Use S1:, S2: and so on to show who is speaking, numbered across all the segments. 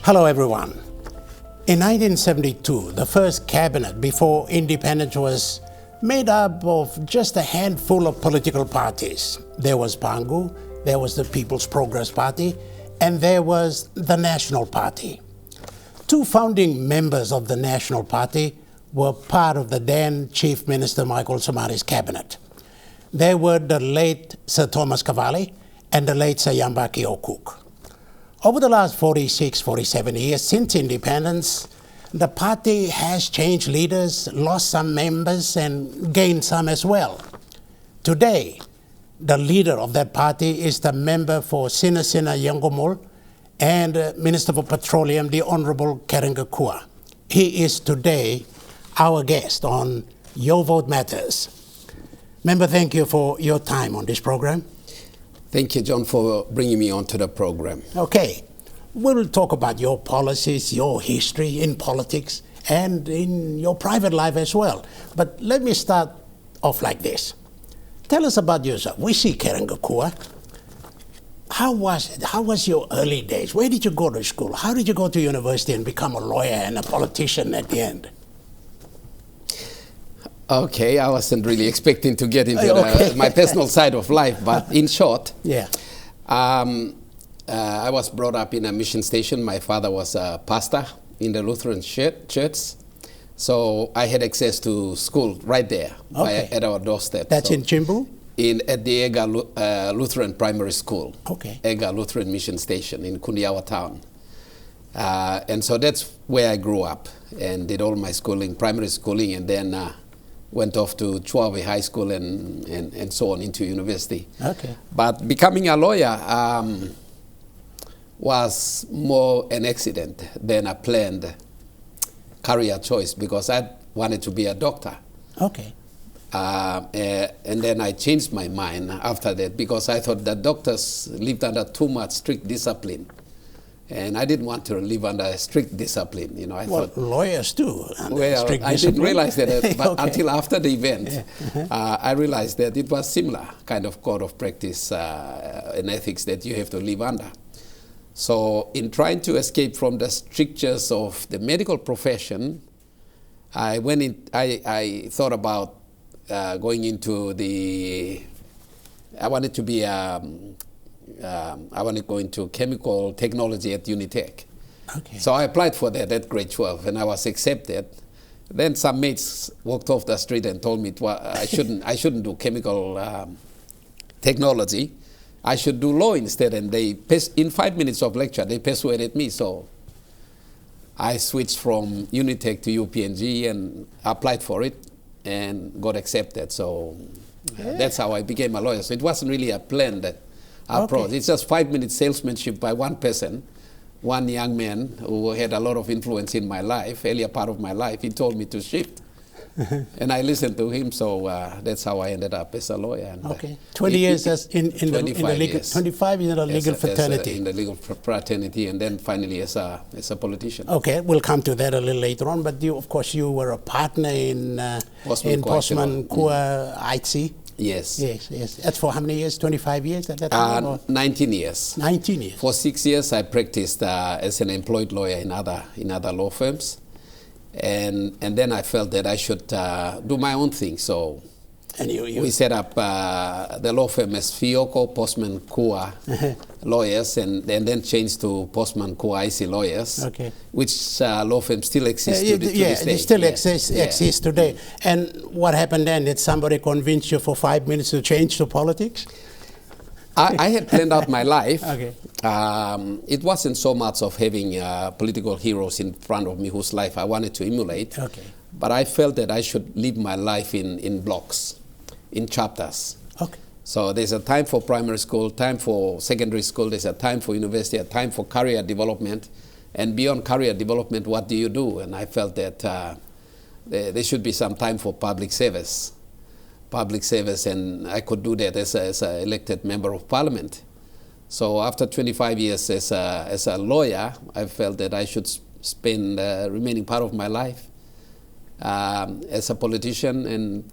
S1: Hello, everyone. In 1972, the first cabinet before independence was made up of just a handful of political parties. There was Pangu, there was the People's Progress Party, and there was the National Party. Two founding members of the National Party were part of the then Chief Minister Michael Somari's cabinet. They were the late Sir Thomas Cavalli and the late Sir Yambaki Okuk. Over the last 46, 47 years since independence, the party has changed leaders, lost some members, and gained some as well. Today, the leader of that party is the member for Sinasina Yangomul and Minister for Petroleum, the Honorable Kerenga Kua. He is today our guest on Your Vote Matters. Member, thank you for your time on this program.
S2: Thank you, John, for bringing me onto the program.
S1: Okay. We'll talk about your policies, your history in politics, and in your private life as well. But let me start off like this. Tell us about yourself. We see Kerenga Kua. How was it? How was your early days? Where did you go to school? How did you go to university and become a lawyer and a politician at the end?
S2: Okay, I wasn't really expecting to get into my personal side of life, but in short, I was brought up in a mission station. My father was a pastor in the Lutheran church, so I had access to school right there at our doorstep.
S1: That's in Chimbu?
S2: At the Ega Lutheran Primary School, Ega Lutheran Mission Station in Kundiawa town. And so that's where I grew up and did all my schooling, primary schooling, and then went off to Chuawe High School and so on into university.
S1: Okay.
S2: But becoming a lawyer was more an accident than a planned career choice because I wanted to be a doctor.
S1: Okay.
S2: And then I changed my mind after that because I thought that doctors lived under too much strict discipline. And I didn't want to live under strict discipline, you know. I thought
S1: lawyers too.
S2: Well, I didn't realize that, but until after the event, I realized that it was similar kind of code of practice and ethics that you have to live under. So, in trying to escape from the strictures of the medical profession, I thought about going into I wanted to be I want to go into chemical technology at Unitech.
S1: Okay.
S2: So I applied for that at grade 12 and I was accepted. Then some mates walked off the street and told me I shouldn't do chemical technology. I should do law instead. And in 5 minutes of lecture, they persuaded me. So I switched from Unitech to UPNG and applied for it and got accepted. So that's how I became a lawyer. So it wasn't really a planned approach. It's just 5 minutes salesmanship by one person, one young man who had a lot of influence in my life, earlier part of my life. He told me to shift. And I listened to him, so that's how I ended up as a lawyer. And,
S1: 20 years as in the legal, 25 in the legal fraternity.
S2: In the legal fraternity, and then finally as a politician.
S1: Okay, we'll come to that a little later on, but of course you were a partner in Postman Kua IC.
S2: Yes.
S1: That's for how many years? 25 years at that time?
S2: 19 years.
S1: 19 years.
S2: For 6 years, I practiced as an employed lawyer in other law firms, and then I felt that I should do my own thing. So we set up the law firm as Fioko Postman Kua Lawyers, and then changed to Postman Kua IC Lawyers, which law firm still exists to this day.
S1: It still exists today. And what happened then? Did somebody convince you for 5 minutes to change to politics?
S2: I had planned out my life. It wasn't so much of having political heroes in front of me whose life I wanted to emulate, but I felt that I should live my life in blocks, in chapters. So there's a time for primary school, time for secondary school, there's a time for university, a time for career development, and beyond career development, what do you do? And I felt that there should be some time for public service, and I could do that as an elected member of parliament. So after 25 years as a lawyer, I felt that I should spend the remaining part of my life as a politician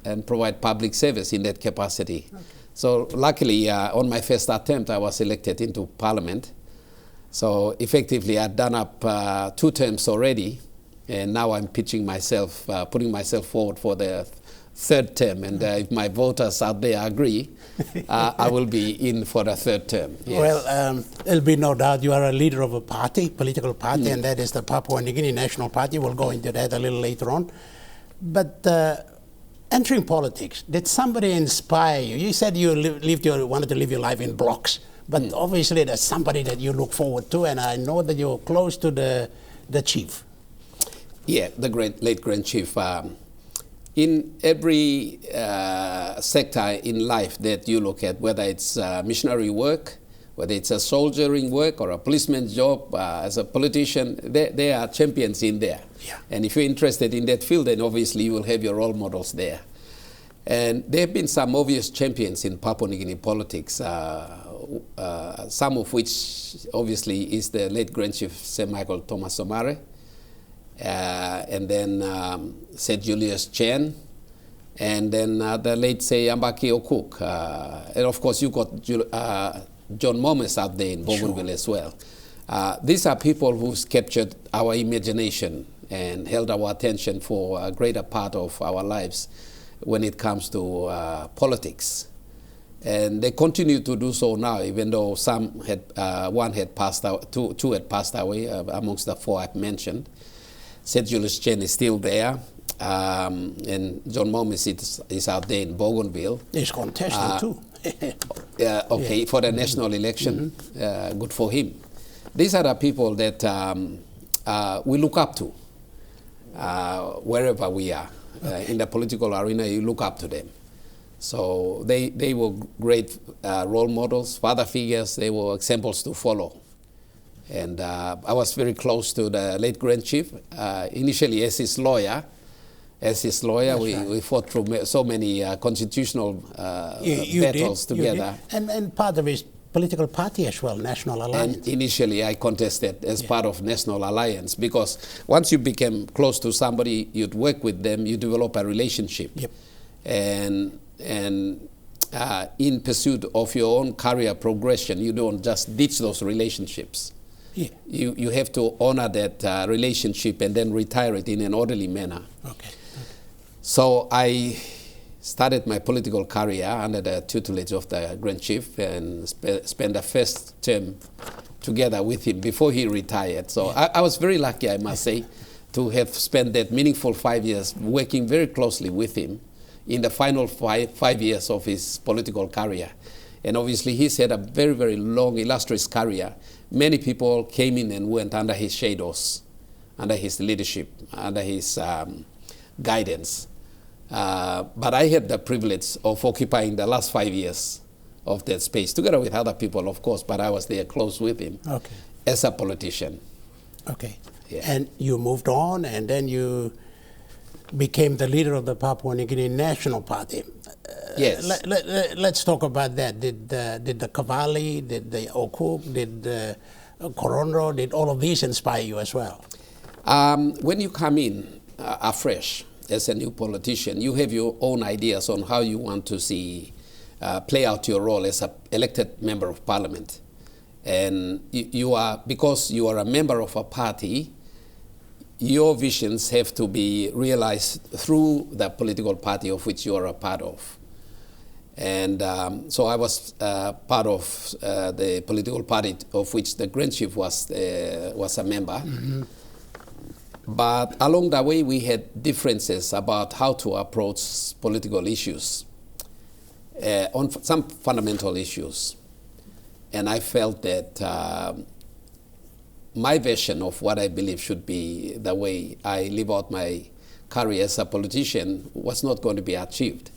S2: and provide public service in that capacity. So luckily, on my first attempt, I was elected into parliament. So effectively, I've done up 2 terms already, and now I'm pitching myself, putting myself forward for the 3rd term. And if my voters out there agree, I will be in for the 3rd term. Yes.
S1: Well, there'll be no doubt you are a leader of a party, political party, and that is the Papua New Guinea National Party. We'll go into that a little later on. But entering politics, did somebody inspire you? You said you wanted to live your life in blocks, but obviously there's somebody that you look forward to, and I know that you're close to the chief.
S2: Yeah, the late Grand Chief. In every sector in life that you look at, whether it's missionary work, whether it's a soldiering work or a policeman's job, as a politician, there are champions in there.
S1: Yeah.
S2: And if you're interested in that field, then obviously you will have your role models there. And there have been some obvious champions in Papua New Guinea politics, some of which obviously is the late Grand Chief Sir Michael Thomas Somare, and then Sir Julius Chen, and then the late Sir Yambaki Okuk. And of course you got John Momes out there in Bougainville as well. These are people who's captured our imagination and held our attention for a greater part of our lives when it comes to politics. And they continue to do so now, even though some had, one had passed out, two had passed away amongst the 4 I've mentioned. St. Julius Chen is still there, and John Momes is out there in Bougainville.
S1: He's contesting too.
S2: Okay, for the national election, good for him. These are the people that we look up to wherever we are. In the political arena, you look up to them. So they were great role models, father figures. They were examples to follow. And I was very close to the late Grand Chief. Initially as his lawyer. We fought through so many constitutional battles together.
S1: And part of his political party as well, National Alliance.
S2: And initially I contested as part of National Alliance, because once you became close to somebody, you'd work with them, you develop a relationship.
S1: Yep.
S2: And in pursuit of your own career progression, you don't just ditch those relationships.
S1: Yeah.
S2: You have to honor that relationship and then retire it in an orderly manner.
S1: Okay.
S2: So I started my political career under the tutelage of the Grand Chief and spent the first term together with him before he retired. So I was very lucky, I must say, to have spent that meaningful 5 years working very closely with him in the final five years of his political career. And obviously he's had a very, very long, illustrious career. Many people came in and went under his shadows, under his leadership, under his guidance. But I had the privilege of occupying the last 5 years of that space, together with other people, of course, but I was there close with him as a politician.
S1: Okay.
S2: Yeah.
S1: And you moved on, and then you became the leader of the Papua New Guinea National Party.
S2: Yes.
S1: Let's talk about that. Did the Cavalli, did the Okuk, did the Corondo, did all of these inspire you as well?
S2: When you come in afresh as a new politician, you have your own ideas on how you want to see play out your role as an elected member of parliament. And because you are a member of a party, your visions have to be realized through the political party of which you are a part of. And so I was part of the political party of which the Grand Chief was a member. Mm-hmm. But along the way, we had differences about how to approach political issues, on some fundamental issues. And I felt that my version of what I believe should be the way I live out my career as a politician was not going to be achieved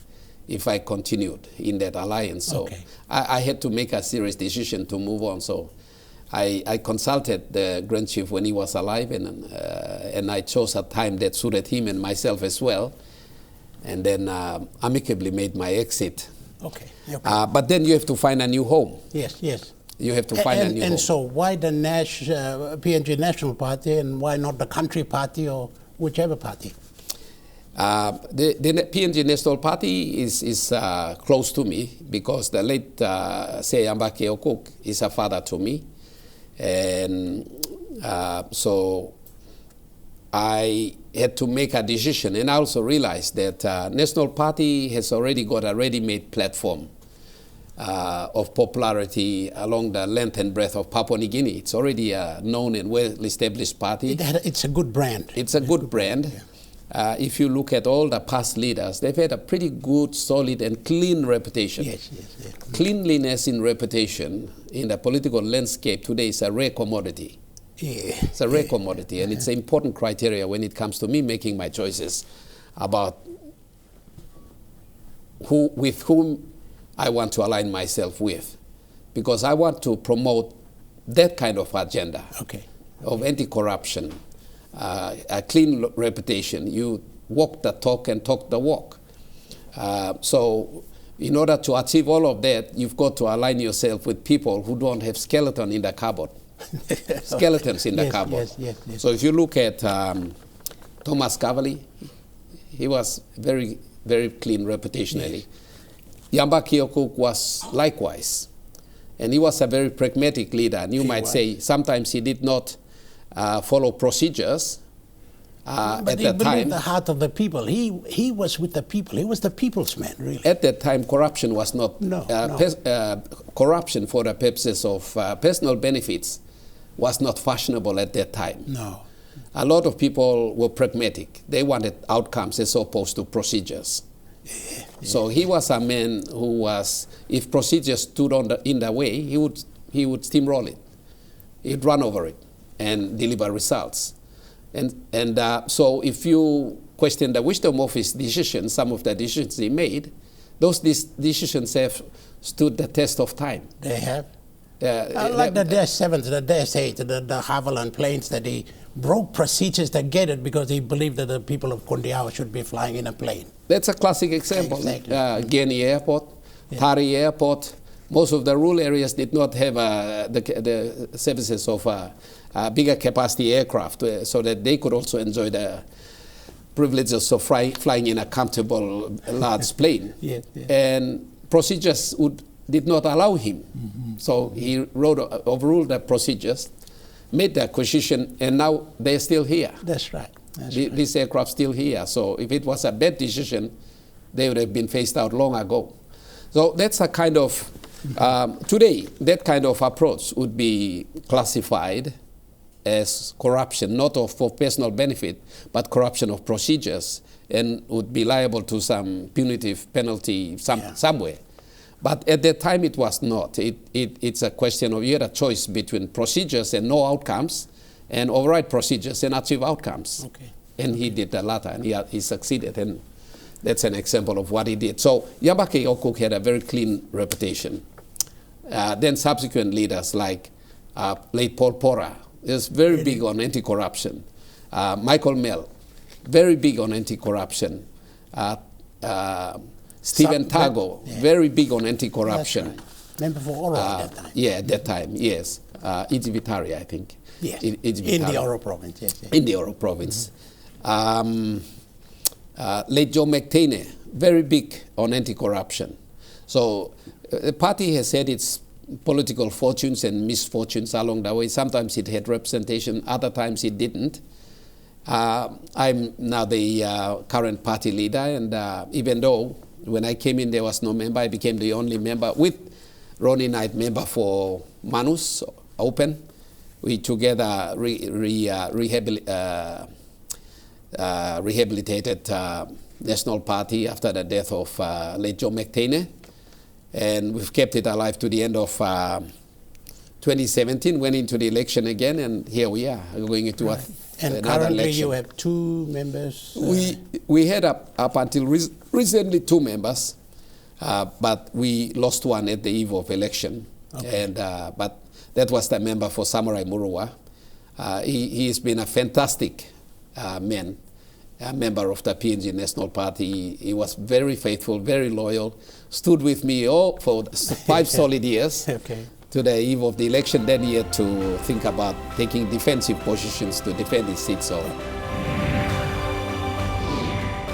S2: if I continued in that alliance. So I had to make a serious decision to move on. So I consulted the Grand Chief when he was alive, and I chose a time that suited him and myself as well, and then amicably made my exit.
S1: Okay.
S2: But then you have to find a new home.
S1: Yes.
S2: You have to find a new home.
S1: And so why the PNG National Party, and why not the Country Party or whichever party?
S2: The PNG National Party is close to me because the late Seyambake Okuk is a father to me. And so I had to make a decision, and I also realized that National Party has already got a ready-made platform of popularity along the length and breadth of Papua New Guinea. It's already a known and well-established party.
S1: It's a good brand.
S2: It's a good brand. Yeah. If you look at all the past leaders, they've had a pretty good, solid, and clean reputation.
S1: Yes.
S2: Cleanliness in reputation in the political landscape today is a rare commodity.
S1: Yeah.
S2: It's a rare commodity, and it's an important criteria when it comes to me making my choices about with whom I want to align myself with, because I want to promote that kind of agenda of anti-corruption, a clean reputation. You walk the talk and talk the walk. So in order to achieve all of that, you've got to align yourself with people who don't have skeleton in the cupboard. Skeletons in the cupboard. Yes. So if you look at Thomas Cavalli, he was very, very clean reputationally. Yamba Kyokuk was likewise. And he was a very pragmatic leader. And you might say sometimes he did not follow procedures
S1: but
S2: at
S1: he
S2: that
S1: believed
S2: time.
S1: The heart of the people. He was with the people. He was the people's man, really.
S2: At that time, corruption was not corruption for the purposes of personal benefits was not fashionable at that time.
S1: No.
S2: A lot of people were pragmatic. They wanted outcomes as opposed to procedures. So he was a man who was, if procedures stood in the way, he would steamroll it. He'd run over it and deliver results. And so if you question the wisdom of his decisions, some of the decisions he made, those decisions have stood the test of time.
S1: They have. Like the Dash 7, the Dash 8, the Havilland planes, that he broke procedures to get it because he believed that the people of Kundiao should be flying in a plane.
S2: That's a classic example.
S1: Exactly.
S2: Guinea Airport, Tari Airport, most of the rural areas did not have the services of bigger capacity aircraft so that they could also enjoy the privileges of flying in a comfortable large plane. And procedures did not allow him. So he overruled the procedures, made the acquisition, and now they're still here.
S1: That's right.
S2: This aircraft still here. So if it was a bad decision, they would have been phased out long ago. So that's a kind of, today, that kind of approach would be classified as corruption, not for personal benefit, but corruption of procedures, and would be liable to some punitive penalty somewhere. But at that time, it was not. It's a question of you had a choice between procedures and no outcomes, and override procedures and achieve outcomes. And he did the latter, and he succeeded. And that's an example of what he did. So Yambake Okuk had a very clean reputation. Then subsequent leaders like late Paul Pora is very big on anti-corruption. Michael Mell, very big on anti-corruption. Stephen Tago, very big on anti-corruption.
S1: Right. Member for Oro at that time.
S2: Yeah, at that time, yes. Ijivitari, I think.
S1: Yes, in the Oro province, yes.
S2: In the Oro province. Late Joe McTainey, very big on anti-corruption. So the party has had its political fortunes and misfortunes along the way. Sometimes it had representation, other times it didn't. I'm now the current party leader, and even though when I came in there was no member, I became the only member with Ronnie Knight, member for Manus Open. We together rehabilitated National Party after the death of late Joe McTainey. And we've kept it alive to the end of 2017, went into the election again, and here we are, going into another election.
S1: And currently you have 2 members?
S2: We had up until recently 2 members, but we lost one at the eve of election. And but that was the member for Samurai Murua. He's been a fantastic man, a member of the PNG National Party. He was very faithful, very loyal, stood with me for 5 solid years to the eve of the election. Then he had to think about taking defensive positions to defend his seat. So.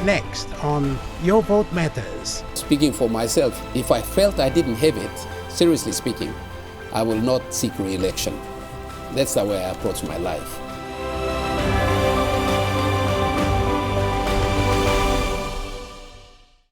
S1: Next on Your Vote Matters.
S2: Speaking for myself, if I felt I didn't have it, seriously speaking, I will not seek re-election. That's the way I approach my life.